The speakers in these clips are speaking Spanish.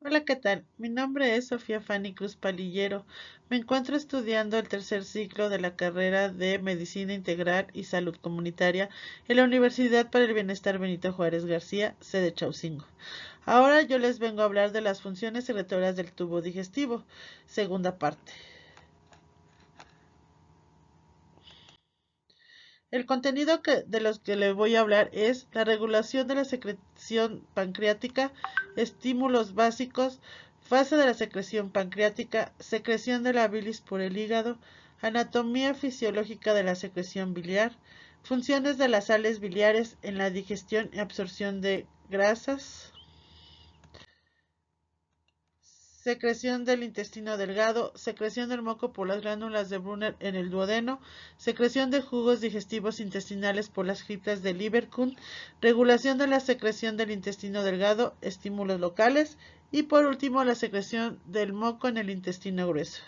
Hola, ¿qué tal? Mi nombre es Sofía Fanny Cruz Palillero. Me encuentro estudiando el tercer ciclo de la carrera de Medicina Integral y Salud Comunitaria en la Universidad para el Bienestar Benito Juárez García, sede Chaucingo. Ahora yo les vengo a hablar de las funciones secretorias del tubo digestivo, segunda parte. El contenido de los que les voy a hablar es la regulación de la secreción pancreática, estímulos básicos, fase de la secreción pancreática, secreción de la bilis por el hígado, anatomía fisiológica de la secreción biliar, funciones de las sales biliares en la digestión y absorción de grasas, secreción del intestino delgado, secreción del moco por las glándulas de Brunner en el duodeno, secreción de jugos digestivos intestinales por las criptas de Lieberkühn, regulación de la secreción del intestino delgado, estímulos locales y por último la secreción del moco en el intestino grueso.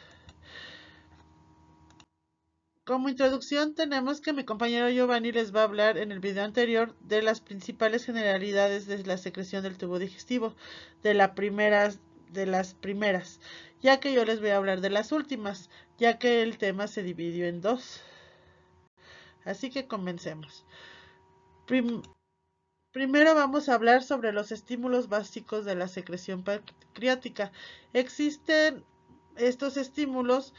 Como introducción tenemos que mi compañero Giovanni les va a hablar en el video anterior de las principales generalidades de la secreción del tubo digestivo, de las primeras, ya que yo les voy a hablar de las últimas, ya que el tema se dividió en dos. Así que comencemos. Prim Primero vamos a hablar sobre los estímulos básicos de la secreción pancreática. Existen estos estímulos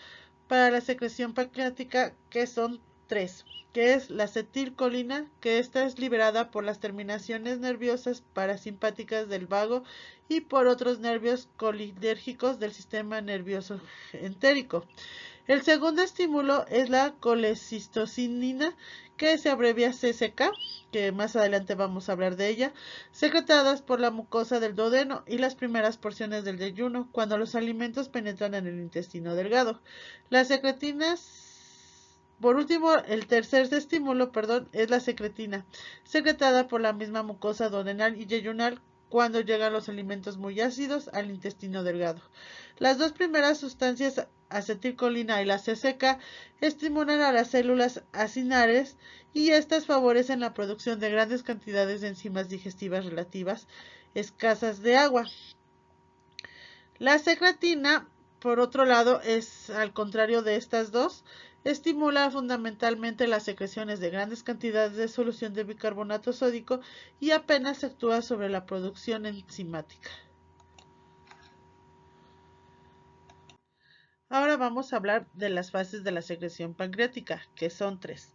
para la secreción pancreática que son tres, que es la acetilcolina, que esta es liberada por las terminaciones nerviosas parasimpáticas del vago y por otros nervios colinérgicos del sistema nervioso entérico. El segundo estímulo es la colecistocinina, que se abrevia CCK, que más adelante vamos a hablar de ella, secretadas por la mucosa del duodeno y las primeras porciones del yeyuno, cuando los alimentos penetran en el intestino delgado. Las secretinas, por último, el tercer estímulo, es la secretina, secretada por la misma mucosa duodenal y yeyunal cuando llegan los alimentos muy ácidos al intestino delgado. Las dos primeras sustancias, acetilcolina y la CCK, estimulan a las células acinares y estas favorecen la producción de grandes cantidades de enzimas digestivas relativas escasas de agua. La secretina, por otro lado, es al contrario de estas dos, estimula fundamentalmente las secreciones de grandes cantidades de solución de bicarbonato sódico y apenas actúa sobre la producción enzimática. Ahora vamos a hablar de las fases de la secreción pancreática, que son tres.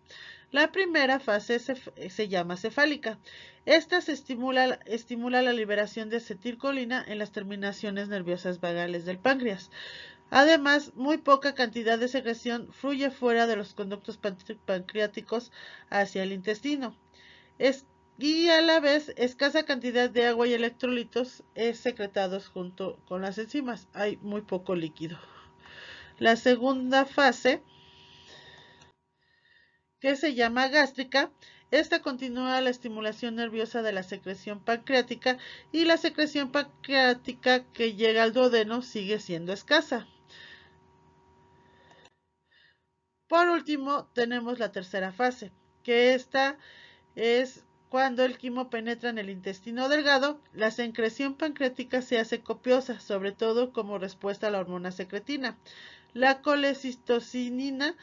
La primera fase se llama cefálica. Esta estimula la liberación de acetilcolina en las terminaciones nerviosas vagales del páncreas. Además, muy poca cantidad de secreción fluye fuera de los conductos pancreáticos hacia el intestino. Y a la vez, escasa cantidad de agua y electrolitos es secretados junto con las enzimas. Hay muy poco líquido. La segunda fase, que se llama gástrica, esta continúa la estimulación nerviosa de la secreción pancreática y la secreción pancreática que llega al duodeno sigue siendo escasa. Por último, tenemos la tercera fase, que esta es cuando el quimo penetra en el intestino delgado, la secreción pancreática se hace copiosa, sobre todo como respuesta a la hormona secretina. La colecistocinina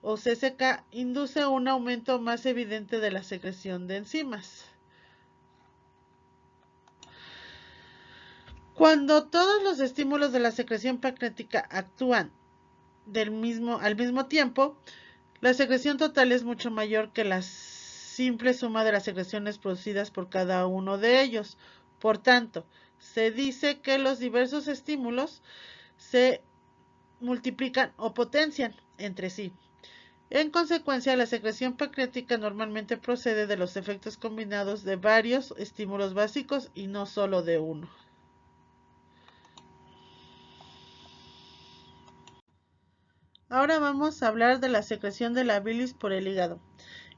o CCK induce un aumento más evidente de la secreción de enzimas. Cuando todos los estímulos de la secreción pancreática actúan al mismo tiempo, la secreción total es mucho mayor que la simple suma de las secreciones producidas por cada uno de ellos. Por tanto, se dice que los diversos estímulos se multiplican o potencian entre sí. En consecuencia, la secreción pancreática normalmente procede de los efectos combinados de varios estímulos básicos y no solo de uno. Ahora vamos a hablar de la secreción de la bilis por el hígado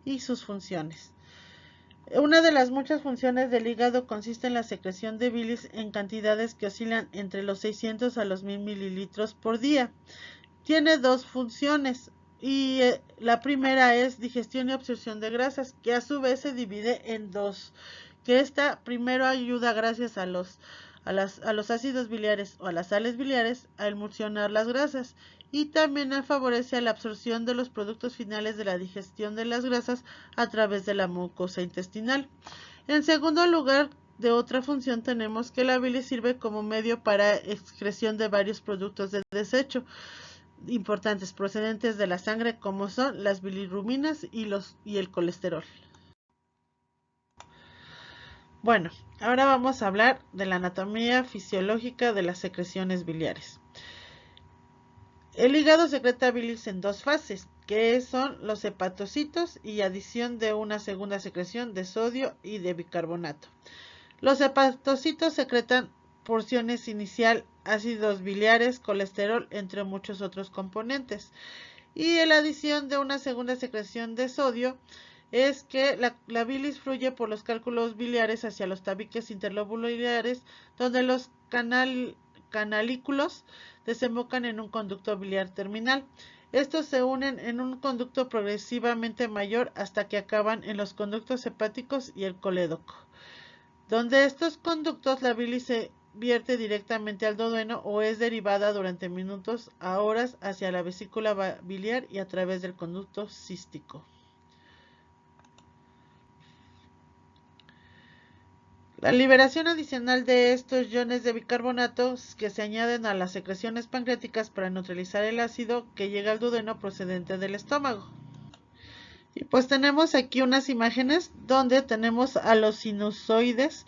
y sus funciones. Una de las muchas funciones del hígado consiste en la secreción de bilis en cantidades que oscilan entre los 600 a los 1000 mililitros por día. Tiene dos funciones y la primera es digestión y absorción de grasas, que a su vez se divide en dos, que esta primero ayuda gracias a a los ácidos biliares o a las sales biliares a emulsionar las grasas, y también favorece la absorción de los productos finales de la digestión de las grasas a través de la mucosa intestinal. En segundo lugar, de otra función tenemos que la bilis sirve como medio para excreción de varios productos de desecho importantes procedentes de la sangre, como son las bilirubinas y el colesterol. Bueno, ahora vamos a hablar de la anatomía fisiológica de las secreciones biliares. El hígado secreta bilis en dos fases, que son los hepatocitos y adición de una segunda secreción de sodio y de bicarbonato. Los hepatocitos secretan porciones inicial, ácidos biliares, colesterol, entre muchos otros componentes. Y la adición de una segunda secreción de sodio es que la bilis fluye por los cálculos biliares hacia los tabiques interlobulares, donde los canalículos desembocan en un conducto biliar terminal. Estos se unen en un conducto progresivamente mayor hasta que acaban en los conductos hepáticos y el colédoco, donde estos conductos la bilis se vierte directamente al duodeno o es derivada durante minutos a horas hacia la vesícula biliar y a través del conducto cístico. La liberación adicional de estos iones de bicarbonato que se añaden a las secreciones pancreáticas para neutralizar el ácido que llega al duodeno procedente del estómago. Y pues tenemos aquí unas imágenes donde tenemos a los sinusoides,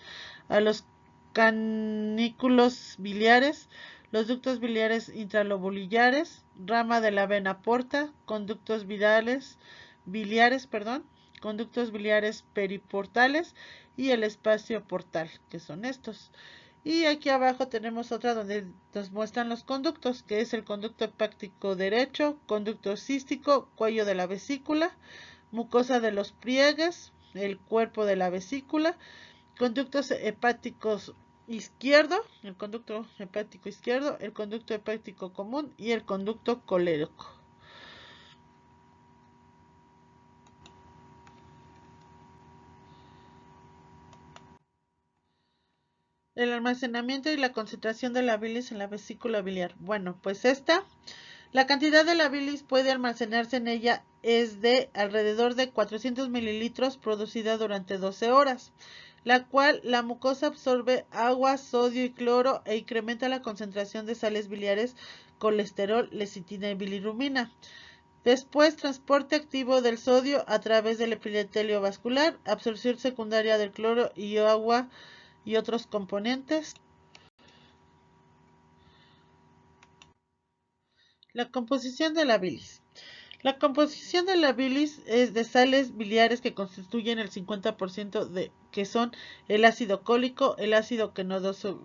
a los canículos biliares, los ductos biliares intralobulares, rama de la vena porta, conductos biliares, conductos biliares periportales y el espacio portal, que son estos. Y aquí abajo tenemos otra donde nos muestran los conductos, que es el conducto hepático derecho, conducto cístico, cuello de la vesícula, mucosa de los pliegues, el cuerpo de la vesícula, conductos hepáticos izquierdo, el conducto hepático izquierdo, el conducto hepático común y el conducto colérico. El almacenamiento y la concentración de la bilis en la vesícula biliar. Bueno, pues la cantidad de la bilis puede almacenarse en ella es de alrededor de 400 mililitros producida durante 12 horas, la cual la mucosa absorbe agua, sodio y cloro e incrementa la concentración de sales biliares, colesterol, lecitina y bilirrubina. Después, transporte activo del sodio a través del epitelio vascular, absorción secundaria del cloro y agua y otros componentes. La composición de la bilis. La composición de la bilis es de sales biliares que constituyen el 50% de que son el ácido cólico, el ácido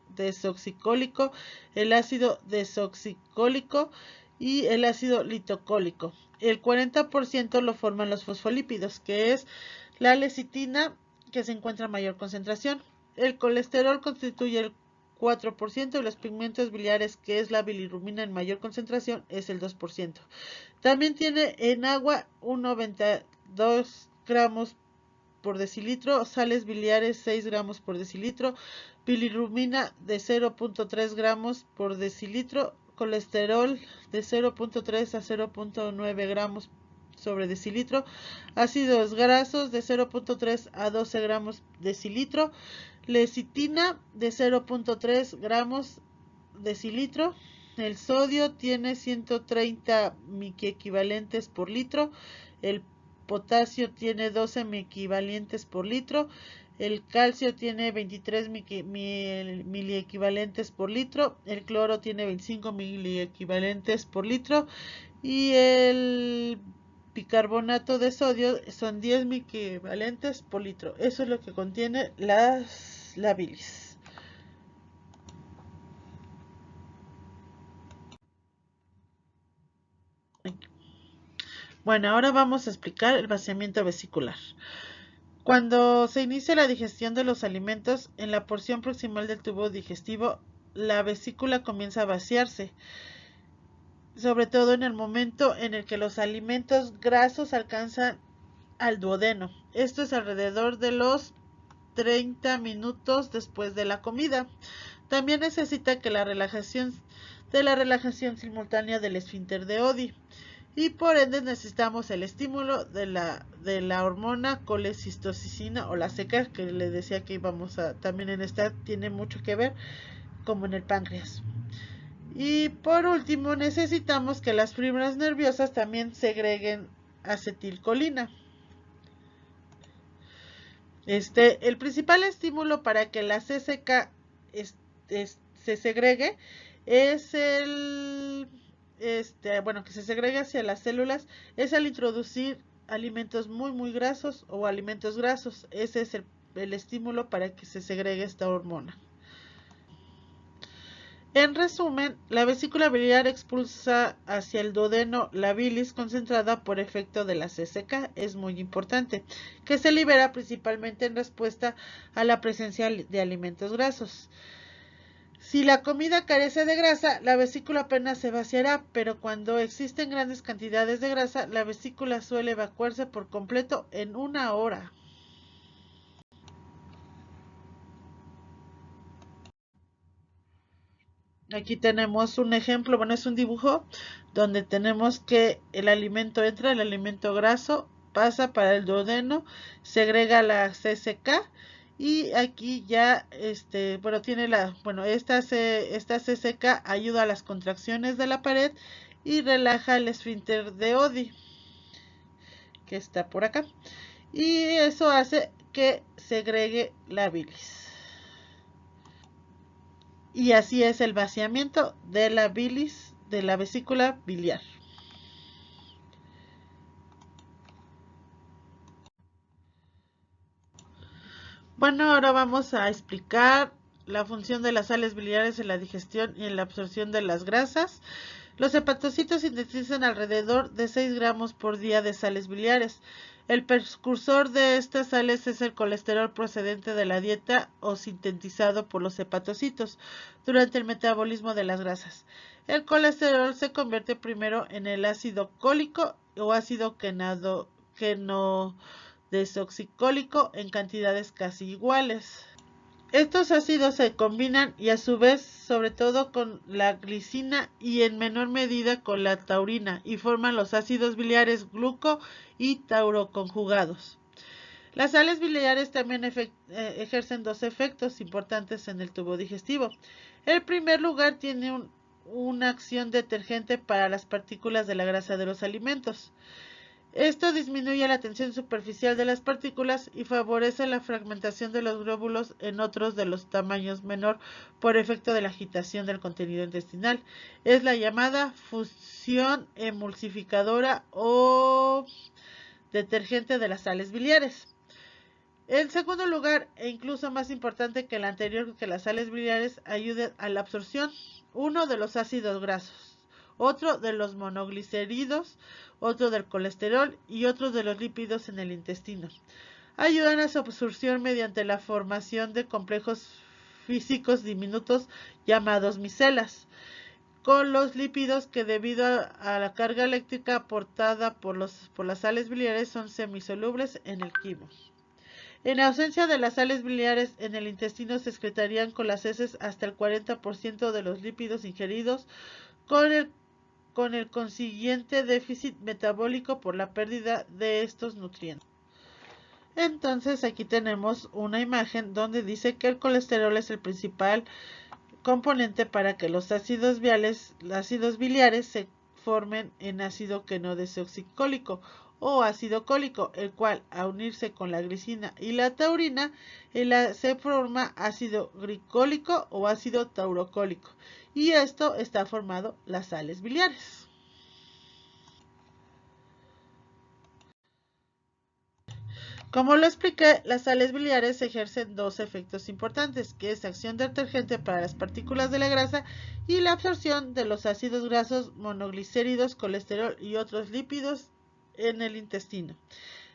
desoxicólico, el ácido desoxicólico y el ácido litocólico. El 40% lo forman los fosfolípidos, que es la lecitina, que se encuentra a mayor concentración. El colesterol constituye el 4% y los pigmentos biliares, que es la bilirrubina en mayor concentración, es el 2%. También tiene en agua 1,92 gramos por decilitro, sales biliares 6 gramos por decilitro, bilirrubina de 0,3 gramos por decilitro, colesterol de 0,3 a 0,9 gramos sobre decilitro, ácidos grasos de 0,3 a 12 gramos decilitro, lecitina de 0,3 gramos decilitro. El sodio tiene 130 microequivalentes por litro, el potasio tiene 12 microequivalentes por litro, el calcio tiene 23 miliequivalentes por litro, el cloro tiene 25 miliequivalentes por litro y el bicarbonato de sodio son 10 microequivalentes por litro. Eso es lo que contiene la bilis. Bueno, ahora vamos a explicar el vaciamiento vesicular. Cuando se inicia la digestión de los alimentos, en la porción proximal del tubo digestivo, la vesícula comienza a vaciarse, sobre todo en el momento en el que los alimentos grasos alcanzan al duodeno. Esto es alrededor de los 30 minutos después de la comida. También necesita que la relajación simultánea del esfínter de Oddi, y por ende necesitamos el estímulo de la hormona colecistocina o la CK, que les decía que íbamos a, también en esta tiene mucho que ver, como en el páncreas. Y por último necesitamos que las fibras nerviosas también segreguen acetilcolina. El principal estímulo para que la CCK se segregue es que se segregue hacia las células, es al introducir alimentos muy grasos o alimentos grasos. Ese es el estímulo para que se segregue esta hormona. En resumen, la vesícula biliar expulsa hacia el duodeno la bilis concentrada por efecto de la CCK. Es muy importante, que se libera principalmente en respuesta a la presencia de alimentos grasos. Si la comida carece de grasa, la vesícula apenas se vaciará, pero cuando existen grandes cantidades de grasa, la vesícula suele evacuarse por completo en 1 hora. Aquí tenemos un ejemplo, bueno, es un dibujo donde tenemos que el alimento entra, el alimento graso pasa para el duodeno, segrega la CCK y aquí ya, tiene esta CCK ayuda a las contracciones de la pared y relaja el esfínter de Oddi, que está por acá, y eso hace que segregue la bilis. Y así es el vaciamiento de la bilis, de la vesícula biliar. Bueno, ahora vamos a explicar la función de las sales biliares en la digestión y en la absorción de las grasas. Los hepatocitos sintetizan alrededor de 6 gramos por día de sales biliares. El precursor de estas sales es el colesterol procedente de la dieta o sintetizado por los hepatocitos durante el metabolismo de las grasas. El colesterol se convierte primero en el ácido cólico o ácido desoxicólico en cantidades casi iguales. Estos ácidos se combinan y a su vez sobre todo con la glicina y en menor medida con la taurina y forman los ácidos biliares gluco y tauroconjugados. Las sales biliares también ejercen dos efectos importantes en el tubo digestivo. En primer lugar, tiene una acción detergente para las partículas de la grasa de los alimentos. Esto disminuye la tensión superficial de las partículas y favorece la fragmentación de los glóbulos en otros de los tamaños menor por efecto de la agitación del contenido intestinal. Es la llamada función emulsificadora o detergente de las sales biliares. En segundo lugar, e incluso más importante que el anterior, que las sales biliares ayuden a la absorción, uno de los ácidos grasos, otro de los monoglicéridos, otro del colesterol y otro de los lípidos en el intestino. Ayudan a su absorción mediante la formación de complejos físicos diminutos llamados micelas, con los lípidos que debido a la carga eléctrica aportada por las sales biliares son semisolubles en el quimo. En ausencia de las sales biliares en el intestino se excretarían con las heces hasta el 40% de los lípidos ingeridos, con el consiguiente déficit metabólico por la pérdida de estos nutrientes. Entonces aquí tenemos una imagen donde dice que el colesterol es el principal componente para que los ácidos biliares se formen en ácido quenodesoxicólico o ácido cólico, el cual a unirse con la glicina y la taurina se forma ácido glicólico o ácido taurocólico, y esto está formado las sales biliares. Como lo expliqué, las sales biliares ejercen dos efectos importantes, que es acción detergente para las partículas de la grasa y la absorción de los ácidos grasos, monoglicéridos, colesterol y otros lípidos en el intestino.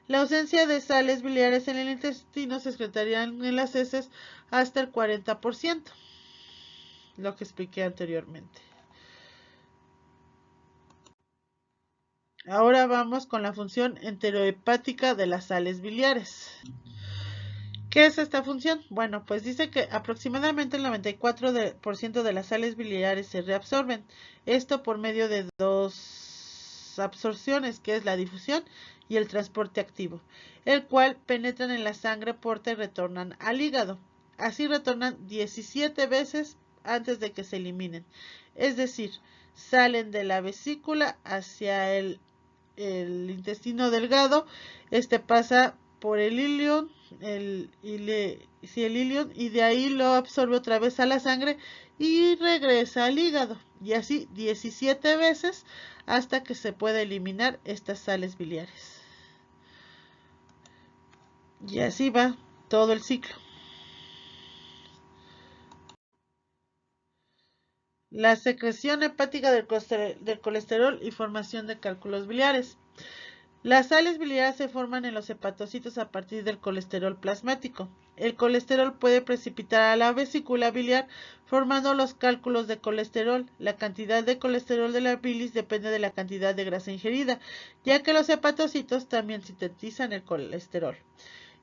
La ausencia de sales biliares en el intestino se excretarían en las heces hasta el 40%, lo que expliqué anteriormente. Ahora vamos con la función enterohepática de las sales biliares. ¿Qué es esta función? Bueno, pues dice que aproximadamente el 94% de las sales biliares se reabsorben. Esto por medio de dos absorciones, que es la difusión y el transporte activo, el cual penetran en la sangre, porta y retornan al hígado. Así retornan 17 veces antes de que se eliminen. Es decir, salen de la vesícula hacia el intestino delgado. Este pasa por el ilion, y de ahí lo absorbe otra vez a la sangre y regresa al hígado. Y así 17 veces hasta que se pueda eliminar estas sales biliares. Y así va todo el ciclo. La secreción hepática del colesterol y formación de cálculos biliares. Las sales biliares se forman en los hepatocitos a partir del colesterol plasmático. El colesterol puede precipitar a la vesícula biliar formando los cálculos de colesterol. La cantidad de colesterol de la bilis depende de la cantidad de grasa ingerida, ya que los hepatocitos también sintetizan el colesterol.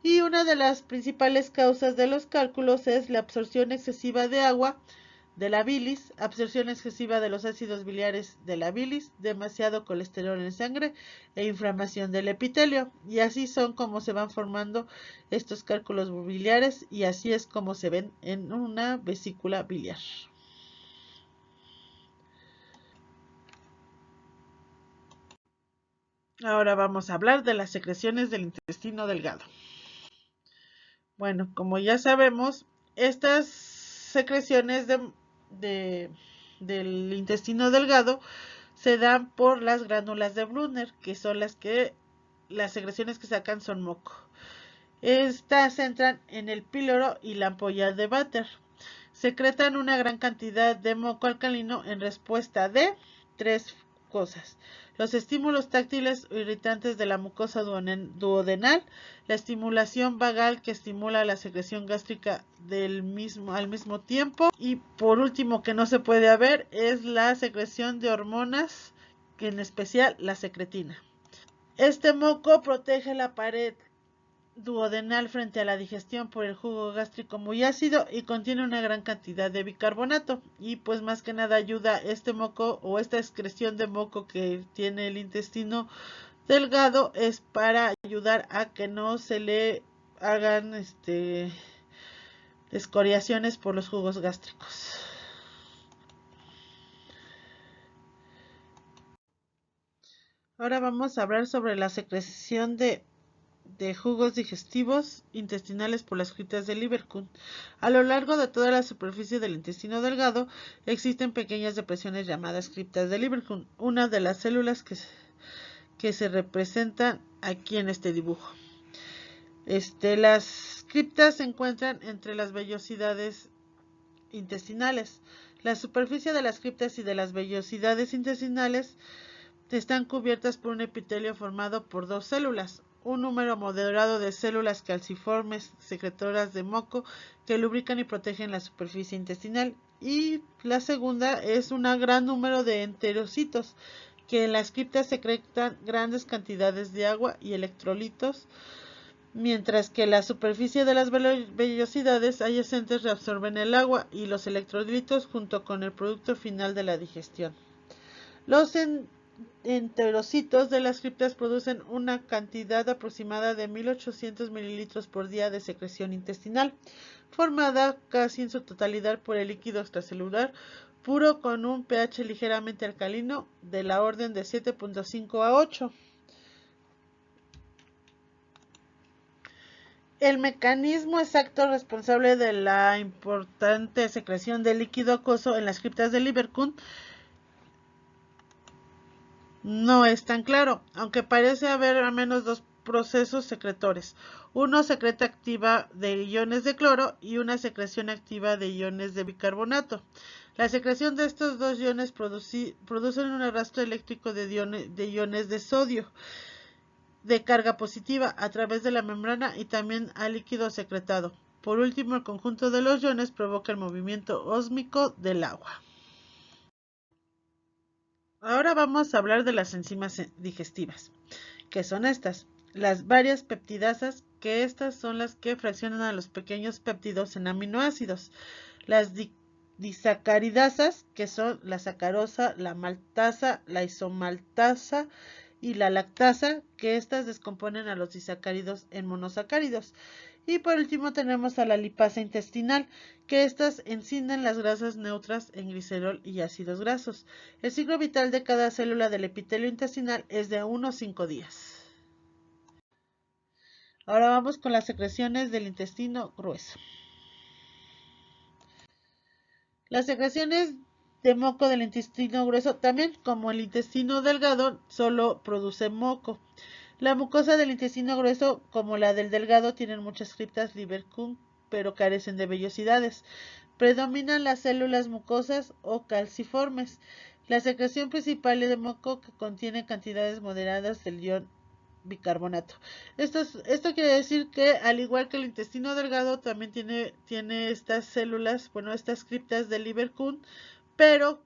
Y una de las principales causas de los cálculos es la absorción excesiva de agua de la bilis, absorción excesiva de los ácidos biliares de la bilis, demasiado colesterol en sangre e inflamación del epitelio. Y así son como se van formando estos cálculos biliares y así es como se ven en una vesícula biliar. Ahora vamos a hablar de las secreciones del intestino delgado. Bueno, como ya sabemos, estas secreciones de, del intestino delgado se dan por las glándulas de Brunner, que son las secreciones que sacan son moco. Estas entran en el píloro y la ampolla de Vater. Secretan una gran cantidad de moco alcalino en respuesta de tres cosas: los estímulos táctiles o irritantes de la mucosa duodenal, la estimulación vagal que estimula la secreción gástrica al mismo tiempo, y por último, que no se puede haber, es la secreción de hormonas, que en especial la secretina. Este moco protege la pared duodenal frente a la digestión por el jugo gástrico muy ácido y contiene una gran cantidad de bicarbonato, y pues más que nada ayuda este moco o esta excreción de moco que tiene el intestino delgado es para ayudar a que no se le hagan escoriaciones por los jugos gástricos. Ahora vamos a hablar sobre la secreción de jugos digestivos intestinales por las criptas de Lieberkühn. A lo largo de toda la superficie del intestino delgado existen pequeñas depresiones llamadas criptas de Lieberkühn, una de las células que se representan aquí en este dibujo. Las criptas se encuentran entre las vellosidades intestinales. La superficie de las criptas y de las vellosidades intestinales están cubiertas por un epitelio formado por dos células, un número moderado de células calciformes secretoras de moco que lubrican y protegen la superficie intestinal, y la segunda es un gran número de enterocitos que en las criptas secretan grandes cantidades de agua y electrolitos, mientras que la superficie de las vellosidades adyacentes reabsorben el agua y los electrolitos junto con el producto final de la digestión. Los enterocitos de las criptas producen una cantidad aproximada de 1800 mililitros por día de secreción intestinal, formada casi en su totalidad por el líquido extracelular puro con un pH ligeramente alcalino de la orden de 7.5 a 8. El mecanismo exacto responsable de la importante secreción de líquido acuoso en las criptas de Lieberkühn no es tan claro, aunque parece haber al menos dos procesos secretores. Uno secreta activa de iones de cloro y una secreción activa de iones de bicarbonato. La secreción de estos dos iones producen un arrastre eléctrico de iones de sodio de carga positiva a través de la membrana y también al líquido secretado. Por último, el conjunto de los iones provoca el movimiento ósmico del agua. Ahora vamos a hablar de las enzimas digestivas, que son estas: las varias peptidasas porque estas son las que fraccionan a los pequeños péptidos en aminoácidos. Las disacaridasas, que son la sacarosa, la maltasa, la isomaltasa y la lactasa, que estas descomponen a los disacáridos en monosacáridos. Y por último tenemos a la lipasa intestinal, que estas encienden las grasas neutras en glicerol y ácidos grasos. El ciclo vital de cada célula del epitelio intestinal es de 1 a 5 días. Ahora vamos con las secreciones del intestino grueso. Las secreciones de moco del intestino grueso, también como el intestino delgado, solo produce moco. La mucosa del intestino grueso, como la del delgado, tienen muchas criptas Lieberkühn, pero carecen de vellosidades. Predominan las células mucosas o calciformes. La secreción principal es de moco, que contiene cantidades moderadas del ion bicarbonato. Esto quiere decir que, al igual que el intestino delgado, también tiene estas células, bueno, estas criptas de Lieberkühn, pero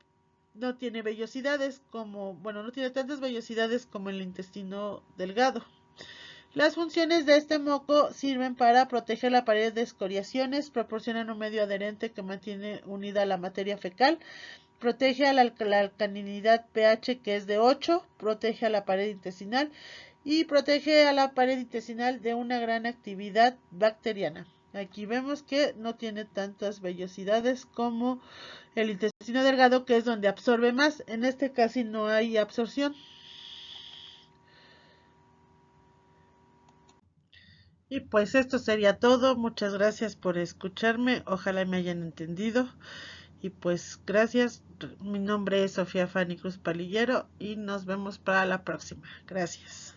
no tiene vellosidades no tiene tantas vellosidades como el intestino delgado. Las funciones de este moco sirven para proteger la pared de escoriaciones, proporcionan un medio adherente que mantiene unida la materia fecal, protege a la alcalinidad pH, que es de 8, protege a la pared intestinal y protege a la pared intestinal de una gran actividad bacteriana. Aquí vemos que no tiene tantas vellosidades como el intestino delgado, que es donde absorbe más. En este casi no hay absorción. Y pues esto sería todo. Muchas gracias por escucharme. Ojalá me hayan entendido. Y pues gracias. Mi nombre es Sofía Fanny Cruz Palillero y nos vemos para la próxima. Gracias.